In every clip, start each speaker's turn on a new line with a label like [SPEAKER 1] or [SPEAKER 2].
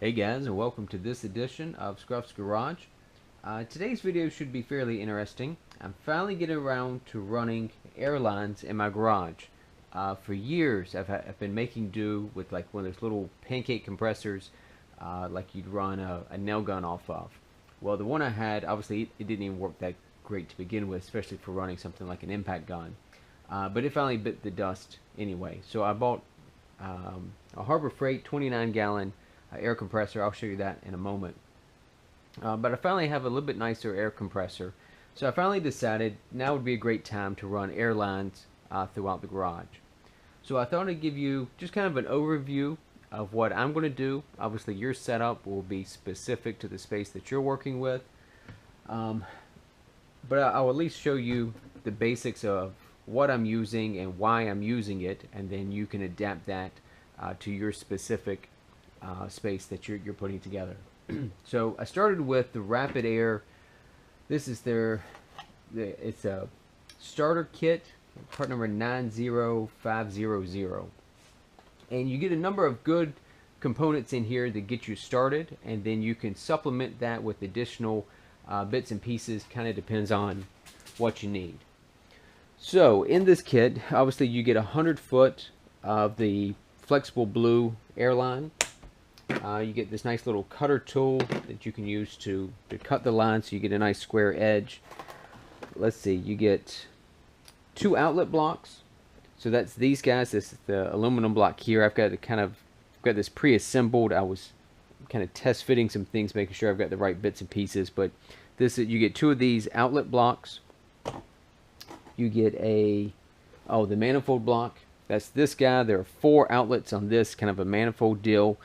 [SPEAKER 1] Hey guys, and welcome to this edition of Scruff's Garage. Today's video should be fairly interesting. I'm finally getting around to running airlines in my garage. For years I've been making do with like one of those little pancake compressors like you'd run a nail gun off of. Well, the one I had, obviously it didn't even work that great to begin with, especially for running something like an impact gun. But it finally bit the dust anyway. So I bought a Harbor Freight 29-gallon air compressor. I'll show you that in a moment. But I finally have a little bit nicer air compressor. So I finally decided now would be a great time to run airlines throughout the garage. So I thought I'd give you just kind of an overview of what I'm going to do. Obviously your setup will be specific to the space that you're working with. But I'll at least show you the basics of what I'm using and why I'm using it, and then you can adapt that to your specific space that you're putting together. So I started with the RapidAir. This is it's a starter kit, part number 90500, and you get a number of good components in here that get you started, and then you can supplement that with additional bits and pieces. Kind of depends on what you need. So in this kit, obviously you get 100 foot of the flexible blue airline. You get this nice little cutter tool that you can use to cut the line so you get a nice square edge. Let's see, you get 2 outlet blocks. So that's these guys. This is the aluminum block here. I've got this pre-assembled. I was kind of test fitting some things, making sure I've got the right bits and pieces. But you get 2 of these outlet blocks. You get the manifold block. That's this guy. There are 4 outlets on this kind of a manifold deal.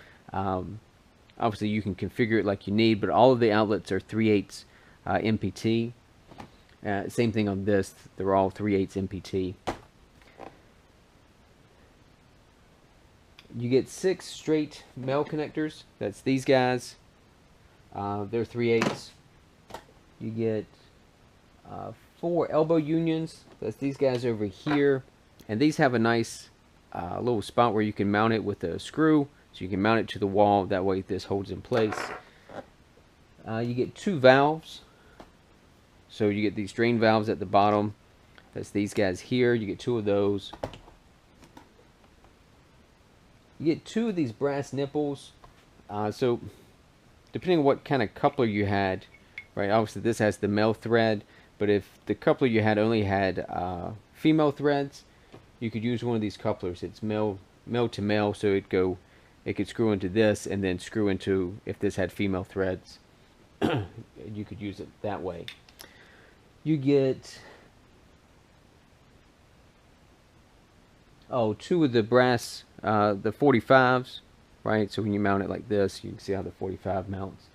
[SPEAKER 1] Obviously you can configure it like you need, but all of the outlets are 3/8 MPT. Same thing on this. They're all 3/8 MPT. You get 6 straight male connectors. That's these guys. They're 3/8. You get 4 elbow unions. That's these guys over here. And these have a nice little spot where you can mount it with a screw. So you can mount it to the wall. That way this holds in place. You get 2 valves. So you get these drain valves at the bottom. That's these guys here. You get 2 of those. You get 2 of these brass nipples. So depending on what kind of coupler you had, right? Obviously this has the male thread, but if the coupler you had only had female threads, you could use one of these couplers. It's male to male, so it could screw into this and then screw into, if this had female threads, you could use it that way. You get 2 of the brass, the 45s, right? So when you mount it like this, you can see how the 45 mounts.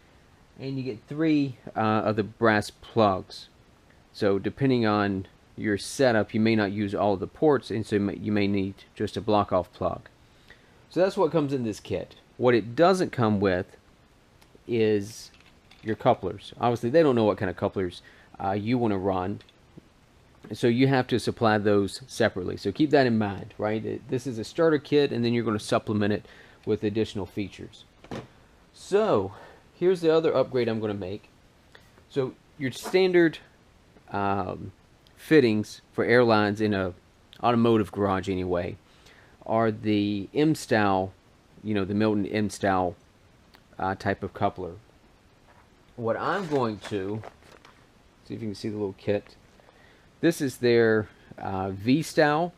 [SPEAKER 1] And you get 3 of the brass plugs. So depending on your setup, you may not use all of the ports, and so you may need just a block off plug. So that's what comes in this kit. What it doesn't come with is your couplers. Obviously they don't know what kind of couplers you want to run, so you have to supply those separately. So keep that in mind, right? This is a starter kit, and then you're going to supplement it with additional features. So here's the other upgrade I'm going to make. So your standard fittings for airlines in a automotive garage anyway are the M-style, the Milton M-style type of coupler. What I'm going to see, if you can see the little kit, this is their V-style,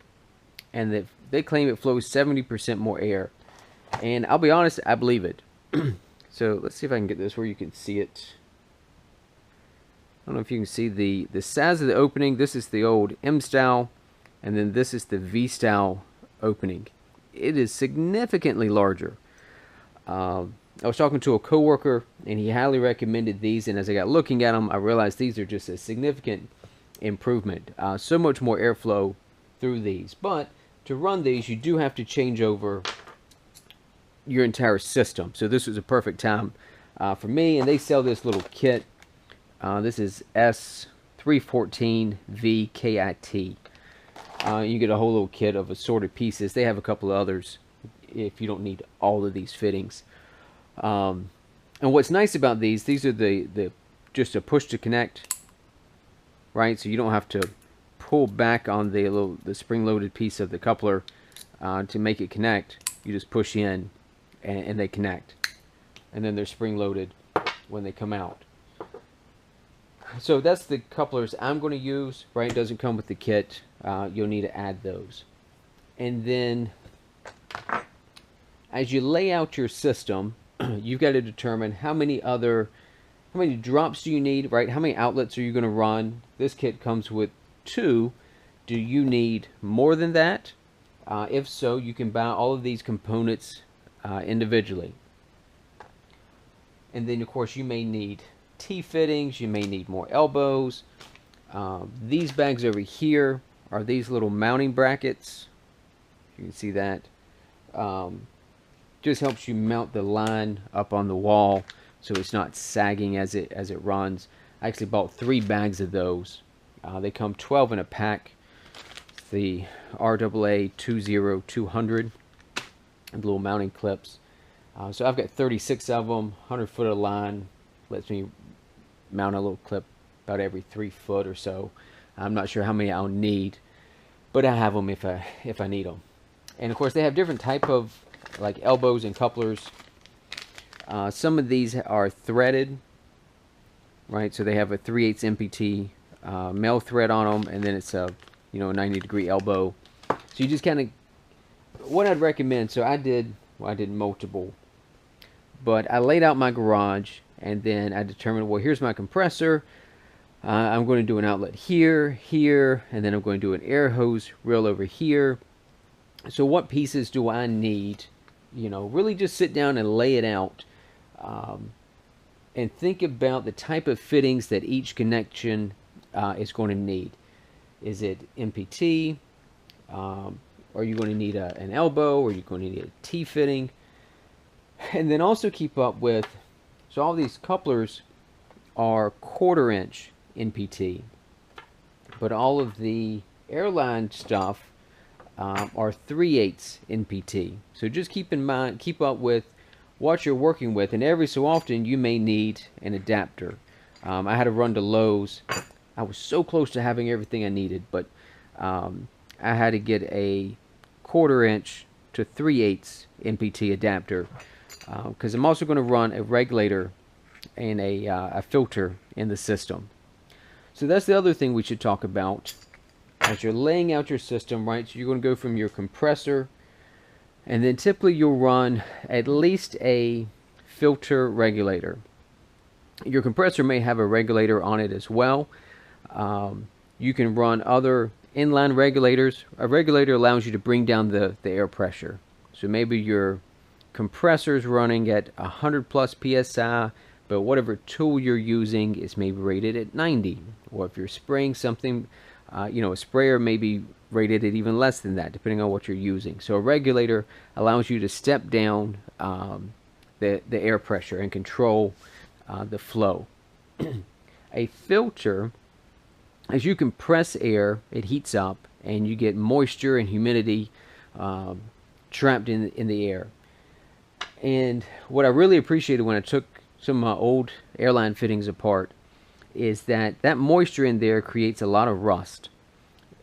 [SPEAKER 1] and they claim it flows 70% more air, and I'll be honest, I believe it. So let's see if I can get this where you can see it. I don't know if you can see the size of the opening. This is the old M-style, and then this is the V-style opening. It is significantly larger. I was talking to a coworker, and he highly recommended these, and as I got looking at them, I realized these are just a significant improvement. So much more airflow through these. But to run these, you do have to change over your entire system. So this was a perfect time for me, and they sell this little kit. This is S314VKIT. You get a whole little kit of assorted pieces. They have a couple of others if you don't need all of these fittings. And what's nice about these are the just a push to connect, right? So you don't have to pull back on the spring-loaded piece of the coupler to make it connect. You just push in, and they connect, and then they're spring-loaded when they come out. So that's the couplers I'm going to use, right? It doesn't come with the kit. You'll need to add those. And then as you lay out your system, you've got to determine how many drops do you need, right? How many outlets are you going to run? This kit comes with 2. Do you need more than that? If so, you can buy all of these components individually. And then, of course, you may need T fittings. You may need more elbows. These bags over here are these little mounting brackets. You can see that. Just helps you mount the line up on the wall so it's not sagging as it runs. I actually bought 3 bags of those. They come 12 in a pack. It's the RAA 20200 and little mounting clips. So I've got 36 of them, 100 foot of line. Lets me mount a little clip about every 3 foot or so. I'm not sure how many I'll need, but I have them if I need them. And of course they have different type of like elbows and couplers. Some of these are threaded, right? So they have a 3/8 MPT male thread on them, and then it's a 90-degree elbow. So you just kind of, what I'd recommend. So I did multiple, but I laid out my garage, and then I determined, well, here's my compressor. I'm going to do an outlet here, and then I'm going to do an air hose reel over here. So what pieces do I need? Really just sit down and lay it out, and think about the type of fittings that each connection is going to need. Is it MPT? Are you going to need an elbow? Are you going to need a T fitting? And then also keep up with, so all these couplers are 1/4 inch NPT, but all of the airline stuff are 3/8 NPT. So just keep in mind, keep up with what you're working with, and every so often you may need an adapter. I had to run to Lowe's. I was so close to having everything I needed, but I had to get a 1/4 inch to 3/8 NPT adapter because I'm also going to run a regulator and a filter in the system. So that's the other thing we should talk about as you're laying out your system, right? So you're going to go from your compressor, and then typically you'll run at least a filter regulator. Your compressor may have a regulator on it as well. You can run other inline regulators. A regulator allows you to bring down the air pressure. So maybe your compressor's running at 100 plus psi, but whatever tool you're using is maybe rated at 90. Or if you're spraying something, a sprayer may be rated at even less than that, depending on what you're using. So a regulator allows you to step down the air pressure and control the flow. A filter, as you compress air, it heats up, and you get moisture and humidity trapped in the air. And what I really appreciated when I took some of my old airline fittings apart is that moisture in there creates a lot of rust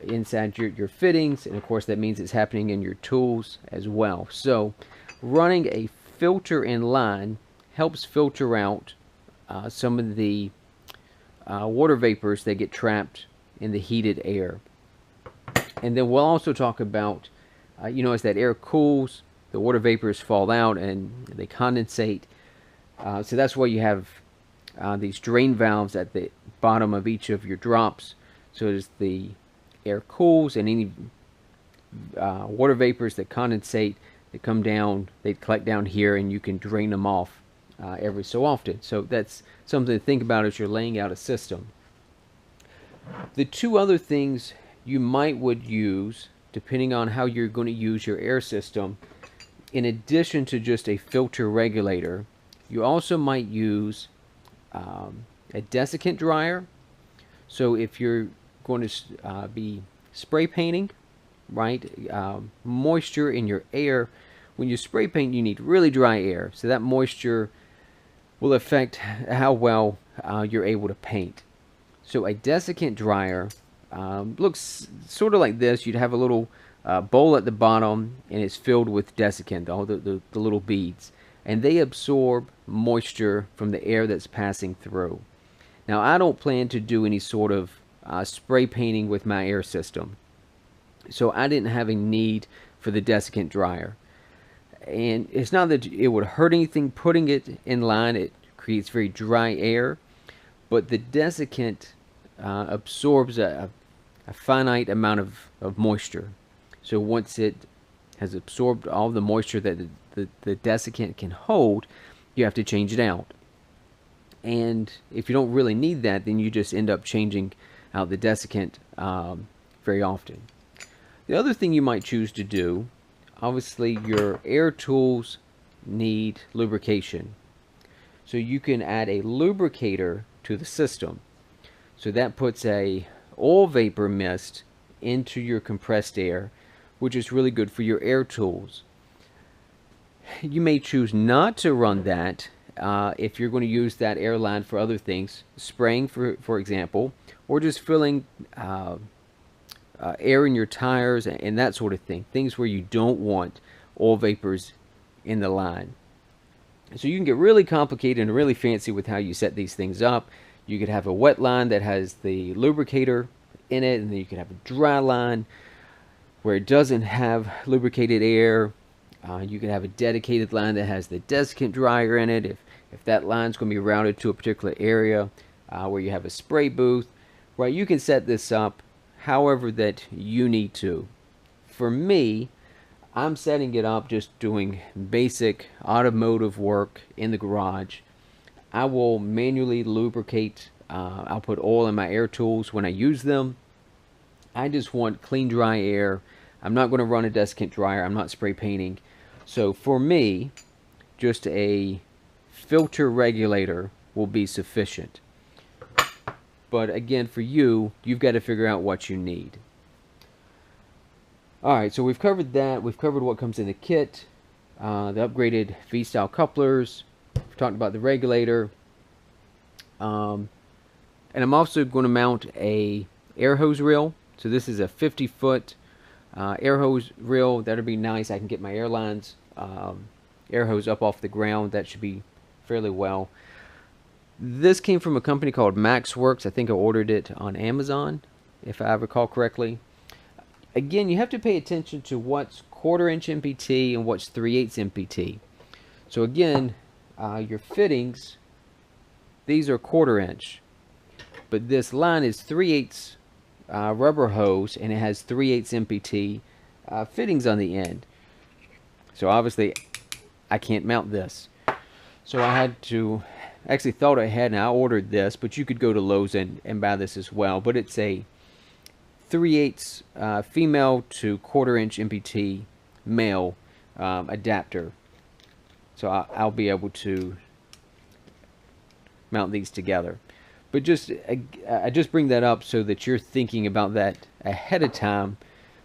[SPEAKER 1] inside your fittings, and of course that means it's happening in your tools as well. So running a filter in line helps filter out some of the water vapors that get trapped in the heated air. And then we'll also talk about, as that air cools, the water vapors fall out and they condensate. So that's why you have these drain valves at the bottom of each of your drops. So as the air cools, and any water vapors that condensate, they come down, they collect down here, and you can drain them off every so often. So that's something to think about as you're laying out a system. The 2 other things you would use, depending on how you're going to use your air system, in addition to just a filter regulator, you also might use a desiccant dryer. So if you're going to be spray painting, right, moisture in your air when you spray paint, you need really dry air, so that moisture will affect how well you're able to paint. So a desiccant dryer looks sort of like this. You'd have a little bowl at the bottom, and it's filled with desiccant, all the little beads, and they absorb moisture from the air that's passing through. Now, I don't plan to do any sort of spray painting with my air system, so I didn't have a need for the desiccant dryer. And it's not that it would hurt anything putting it in line. It creates very dry air, but the desiccant absorbs a finite amount of moisture. So once it has absorbed all the moisture that the desiccant can hold, you have to change it out. And if you don't really need that, then you just end up changing out the desiccant very often. The other thing you might choose to do, obviously your air tools need lubrication. So you can add a lubricator to the system. So that puts a oil vapor mist into your compressed air, which is really good for your air tools. You may choose not to run that if you're going to use that airline for other things, spraying for example, or just filling air in your tires and that sort of thing. Things where you don't want oil vapors in the line. So you can get really complicated and really fancy with how you set these things up. You could have a wet line that has the lubricator in it, and then you could have a dry line where it doesn't have lubricated air. You could have a dedicated line that has the desiccant dryer in it if that line's going to be routed to a particular area where you have a spray booth. Right, you can set this up however that you need to. For me, I'm setting it up just doing basic automotive work in the garage. I will manually lubricate. I'll put oil in my air tools when I use them. I just want clean, dry air. I'm not going to run a desiccant dryer. I'm not spray painting. So for me, just a filter regulator will be sufficient. But again, for you, you've got to figure out what you need. Alright, so we've covered that. We've covered what comes in the kit. The upgraded V-style couplers. We've talked about the regulator. And I'm also going to mount a air hose reel. So this is a 50-foot air hose reel. That'll be nice. I can get my airlines air hose up off the ground. That should be fairly well. This came from a company called MaxWorks. I think I ordered it on Amazon, if I recall correctly. Again, you have to pay attention to what's 1/4 inch MPT and what's 3/8 MPT. So again, your fittings, these are 1/4 inch, but this line is 3/8 rubber hose, and it has 3/8 MPT fittings on the end. So obviously, I can't mount this. So I had to, actually thought ahead and I ordered this, but you could go to Lowe's and buy this as well. But it's a 3/8 female to 1/4 inch MPT male adapter. So I'll be able to mount these together. But just I just bring that up so that you're thinking about that ahead of time,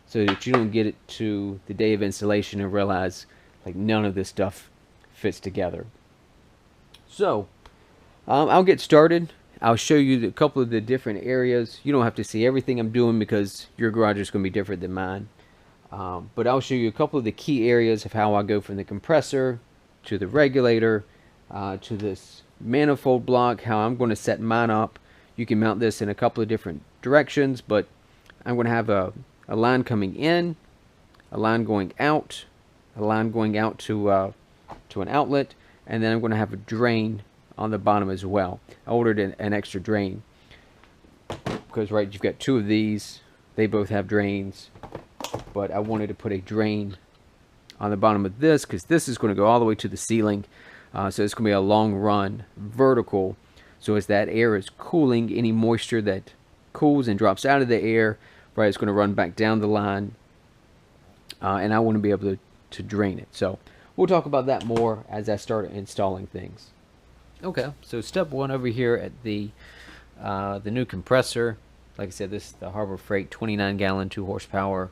[SPEAKER 1] so that you don't get it to the day of installation and realize like none of this stuff fits together. So I'll get started. I'll show you a couple of the different areas. You don't have to see everything I'm doing because your garage is going to be different than mine. But I'll show you a couple of the key areas of how I go from the compressor to the regulator to this manifold block, how I'm going to set mine up. You can mount this in a couple of different directions, but I'm going to have a line coming in, a line going out, a line going out to an outlet, and then I'm going to have a drain on the bottom as well. I ordered an extra drain because right, you've got two of these, they both have drains, but I wanted to put a drain on the bottom of this because this is going to go all the way to the ceiling. So it's going to be a long run vertical, so as that air is cooling, any moisture that cools and drops out of the air, right, it's going to run back down the line, and I want to be able to drain it. So we'll talk about that more as I start installing things. Okay, so step one over here at the new compressor. Like I said, this is the Harbor Freight 29 gallon 2 horsepower.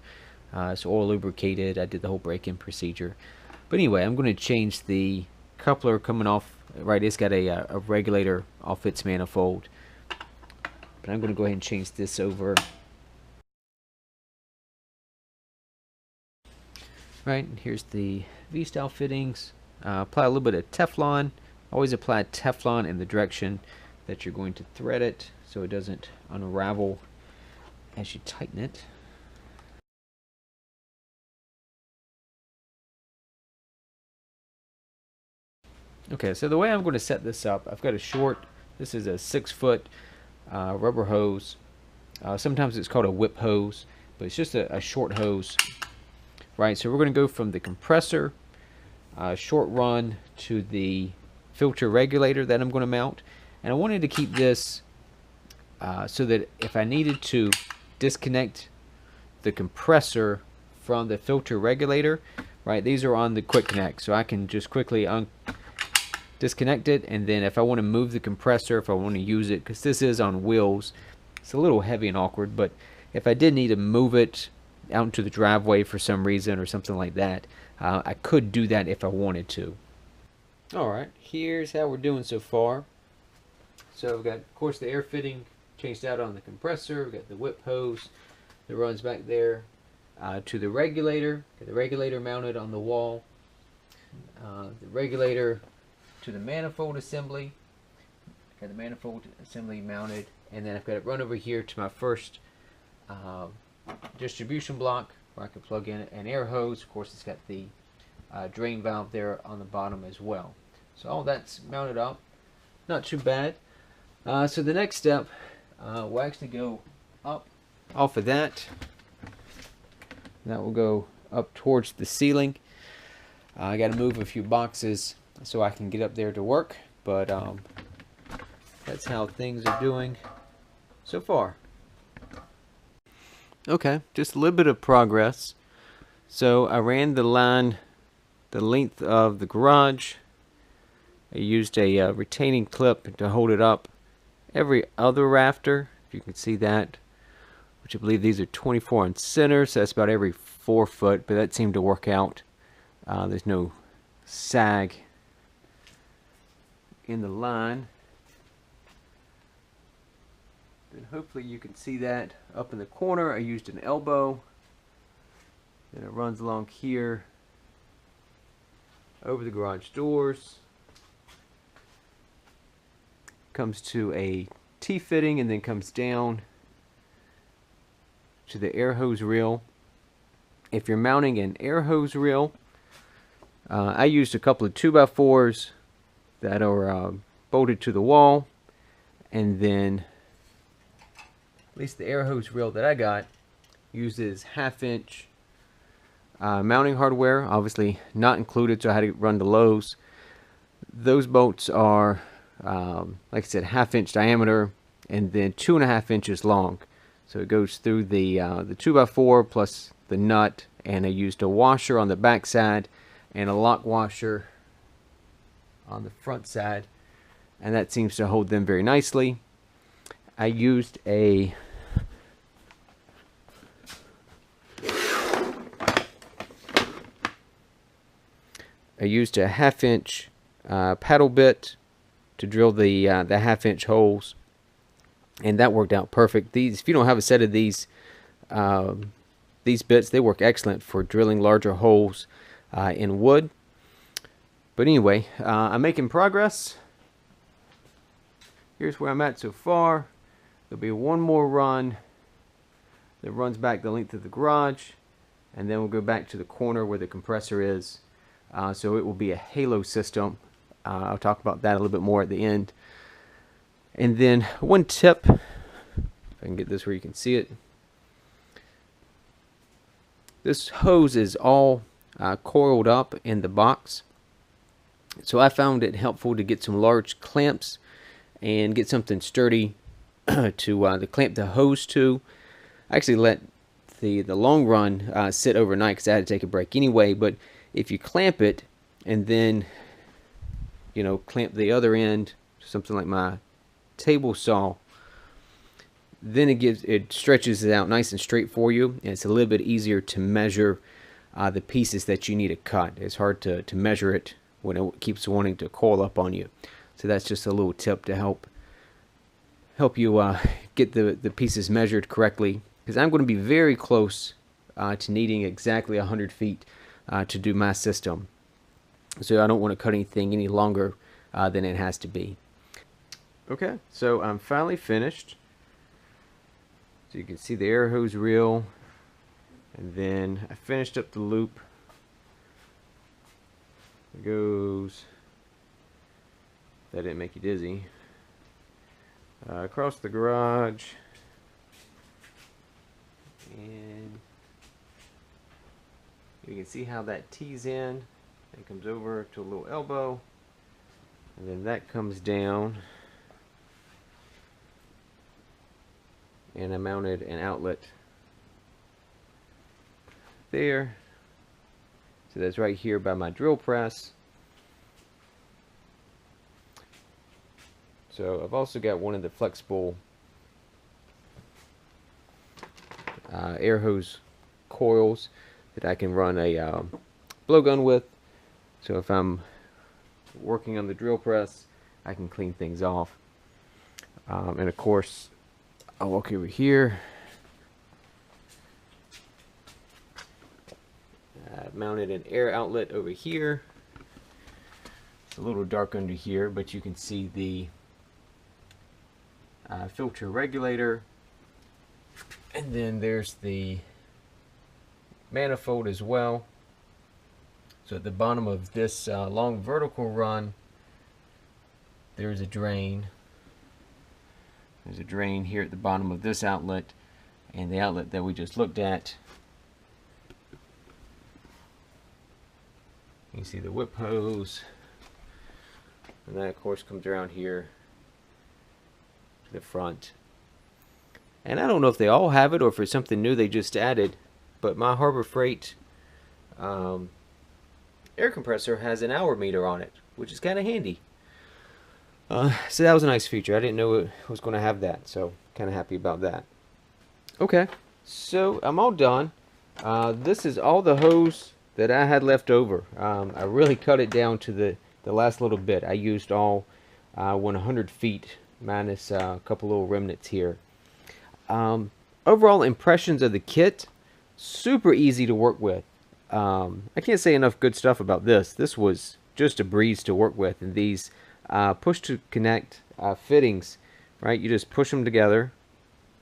[SPEAKER 1] It's oil lubricated. I did the whole break-in procedure. But anyway, I'm going to change the coupler coming off. Right, it's got a regulator off its manifold. But I'm going to go ahead and change this over. Right, and here's the V-style fittings. Apply a little bit of Teflon. Always apply Teflon in the direction that you're going to thread it so it doesn't unravel as you tighten it. Okay, so the way I'm going to set this up, I've got a short, this is a 6-foot rubber hose. Sometimes it's called a whip hose, but it's just a short hose. Right, so we're going to go from the compressor short run to the filter regulator that I'm going to mount. And I wanted to keep this so that if I needed to disconnect the compressor from the filter regulator, right, these are on the quick connect, so I can just quickly disconnect it, and then if I want to move the compressor, if I want to use it, because this is on wheels, it's a little heavy and awkward, but if I did need to move it out into the driveway for some reason or something like that, I could do that if I wanted to. Alright, here's how we're doing so far. So we've got, of course, the air fitting changed out on the compressor. We've got the whip hose that runs back there to the regulator. Got the regulator mounted on the wall. The regulator to the manifold assembly. Got the manifold assembly mounted, and then I've got it run over here to my first distribution block where I can plug in an air hose. Of course, it's got the drain valve there on the bottom as well. So all that's mounted up. Not too bad. So the next step, we'll actually go up off of that. That will go up towards the ceiling. I got to move a few boxes so I can get up there to work, but that's how things are doing so far. Okay, just a little bit of progress. So I ran the line the length of the garage. I used a retaining clip to hold it up every other rafter, if you can see that, which I believe these are 24 in center, so that's about every 4 foot, but that seemed to work out. There's no sag in the line. And hopefully you can see that up in the corner. I used an elbow. Then it runs along here over the garage doors. Comes to a T fitting and then comes down to the air hose reel. If you're mounting an air hose reel, I used a couple of 2x4s that are bolted to the wall, and then at least the air hose reel that I got uses 1/2-inch mounting hardware, obviously not included, so I had to run to Lowe's. Those bolts are, like I said, 1/2-inch diameter and then 2.5 inches long. So it goes through the 2x4 plus the nut, and I used a washer on the back side and a lock washer on the front side, and that seems to hold them very nicely. I used a I used a 1/2-inch paddle bit to drill the 1/2-inch holes, and that worked out perfect. These, if you don't have a set of these bits, they work excellent for drilling larger holes in wood. But anyway, I'm making progress. Here's where I'm at so far. There'll be one more run that runs back the length of the garage, and then we'll go back to the corner where the compressor is. So it will be a halo system. I'll talk about that a little bit more at the end. And then one tip, if I can get this where you can see it. This hose is all coiled up in the box. So I found it helpful to get some large clamps and get something sturdy to clamp the hose to. I actually let the long run sit overnight because I had to take a break anyway. But if you clamp it and then, you know, clamp the other end, something like my table saw, then it stretches it out nice and straight for you, and it's a little bit easier to measure the pieces that you need to cut. It's hard to measure it when it keeps wanting to coil up on you. So that's just a little tip to help you get the pieces measured correctly, because I'm going to be very close to needing exactly 100 feet to do my system. So I don't want to cut anything any longer than it has to be. Okay, so I'm finally finished. So you can see the air hose reel, and then I finished up the loop. It goes, that didn't make you dizzy, across the garage, and you can see how that tees in. It comes over to a little elbow, and then that comes down, and I mounted an outlet there. So that's right here by my drill press. So I've also got one of the flexible air hose coils that I can run a blowgun with. So if I'm working on the drill press, I can clean things off. And of course, I'll walk over here. I've mounted an air outlet over here. It's a little dark under here, but you can see the filter regulator. And then there's the manifold as well. So at the bottom of this long vertical run, there's a drain. There's a drain here at the bottom of this outlet, and the outlet that we just looked at. You can see the whip hose, and that of course comes around here to the front. And I don't know if they all have it or if it's something new they just added, but my Harbor Freight air compressor has an hour meter on it, which is kind of handy. So that was a nice feature. I didn't know it was going to have that, so kind of happy about that. Okay, so I'm all done. This is all the hose that I had left over. I really cut it down to the last little bit. I used all 100 feet minus a couple little remnants here. Overall impressions of the kit, super easy to work with. I can't say enough good stuff about this. This was just a breeze to work with, and these push to connect fittings, right? You just push them together,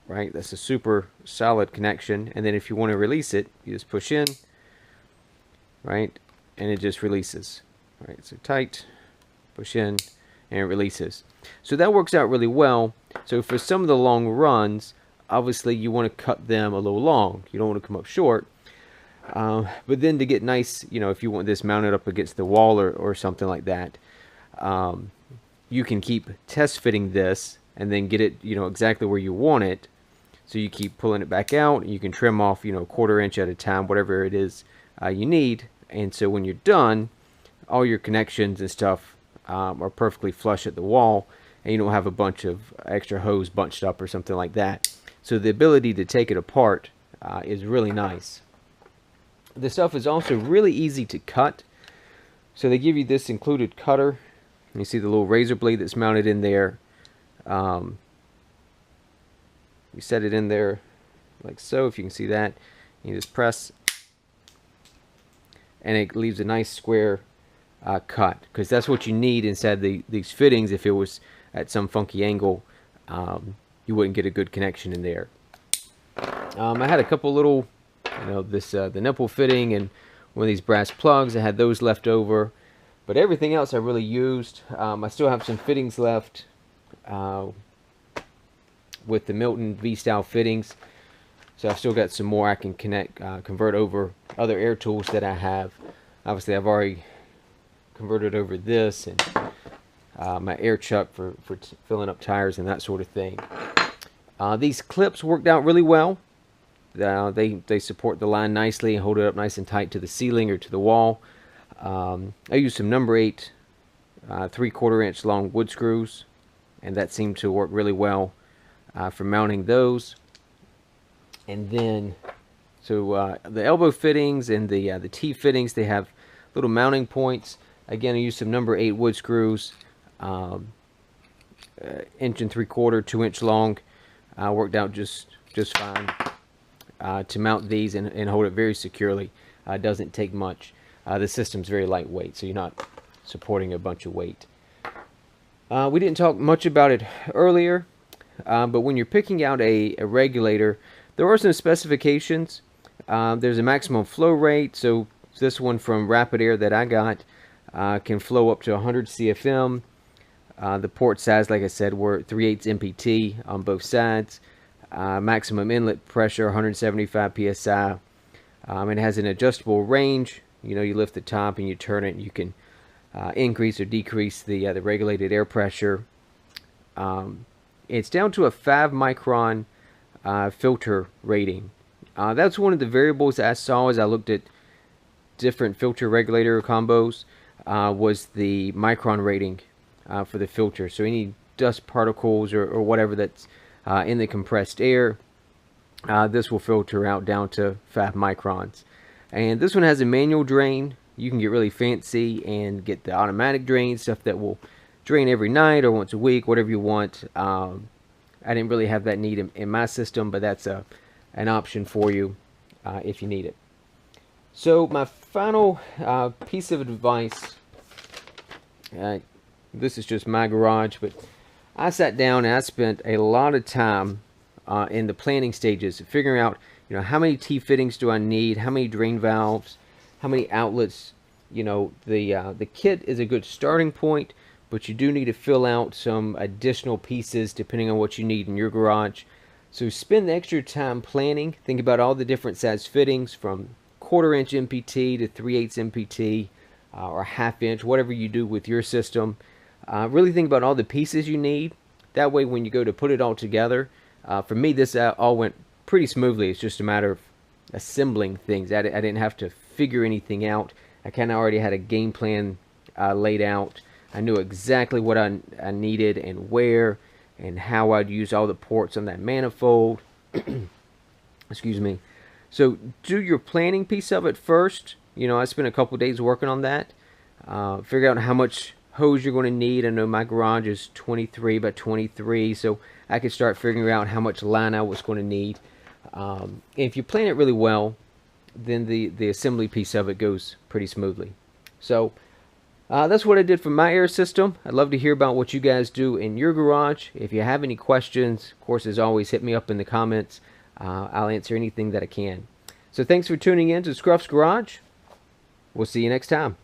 [SPEAKER 1] right? That's a super solid connection. And then if you want to release it, you just push in, right? And it just releases, right? So tight, push in, and it releases. So that works out really well. So for some of the long runs, obviously you want to cut them a little long. You don't want to come up short. But then to get nice, you know, if you want this mounted up against the wall or something like that, you can keep test fitting this and then get it, you know, exactly where you want it. So you keep pulling it back out, and you can trim off, you know, 1/4 inch at a time, whatever it is you need. And so when you're done, all your connections and stuff are perfectly flush at the wall, and you don't have a bunch of extra hose bunched up or something like that. So the ability to take it apart is really nice. This stuff is also really easy to cut. So they give you this included cutter. You see the little razor blade that's mounted in there. You set it in there like so, if you can see that. You just press, and it leaves a nice square cut, because that's what you need inside these fittings. If it was at some funky angle, you wouldn't get a good connection in there. I had a couple little, you know, this the nipple fitting and one of these brass plugs. I had those left over, but everything else I really used. I still have some fittings left with the Milton V-style fittings, so I've still got some more I can convert over other air tools that I have. Obviously I've already converted over this and my air chuck for filling up tires and that sort of thing. These clips worked out really well. They support the line nicely and hold it up nice and tight to the ceiling or to the wall. I used some number 8 3/4 inch long wood screws, and that seemed to work really well for mounting those. And then So the elbow fittings and the T fittings, they have little mounting points. Again, I used some number 8 wood screws, 1 3/4, 2 inch long. Worked out just fine to mount these and hold it very securely. Doesn't take much. The system's very lightweight, so you're not supporting a bunch of weight. We didn't talk much about it earlier, but when you're picking out a regulator, there are some specifications. There's a maximum flow rate, so this one from RapidAir that I got can flow up to 100 CFM. The port size, like I said, were 3/8 MPT on both sides. Maximum inlet pressure 175 psi. It has an adjustable range. You know, you lift the top and you turn it, and you can increase or decrease the regulated air pressure. It's down to a 5 micron filter rating. That's one of the variables I saw as I looked at different filter regulator combos, was the micron rating for the filter. So any dust particles or whatever that's in the compressed air, this will filter out down to 5 microns. And this one has a manual drain. You can get really fancy and get the automatic drain, stuff that will drain every night or once a week, whatever you want. I didn't really have that need in my system, but that's an option for you if you need it. So my final piece of advice, this is just my garage, but I sat down and I spent a lot of time in the planning stages, figuring out, you know, how many T fittings do I need, how many drain valves, how many outlets. You know, the kit is a good starting point, but you do need to fill out some additional pieces depending on what you need in your garage. So spend the extra time planning. Think about all the different size fittings, from 1/4 inch MPT to 3/8 MPT, or 1/2 inch, whatever you do with your system. Really think about all the pieces you need. That way when you go to put it all together, for me this all went pretty smoothly. It's just a matter of assembling things. I didn't have to figure anything out. I kind of already had a game plan laid out. I knew exactly what I needed and where and how I'd use all the ports on that manifold. Excuse me. So do your planning piece of it first. You know, I spent a couple days working on that. Figure out how much hose you're going to need. I know my garage is 23 by 23, so I could start figuring out how much line I was going to need. If you plan it really well, then the assembly piece of it goes pretty smoothly. So that's what I did for my air system. I'd love to hear about what you guys do in your garage. If you have any questions, of course, as always, hit me up in the comments. I'll answer anything that I can. So thanks for tuning in to Scruff's Garage. We'll see you next time.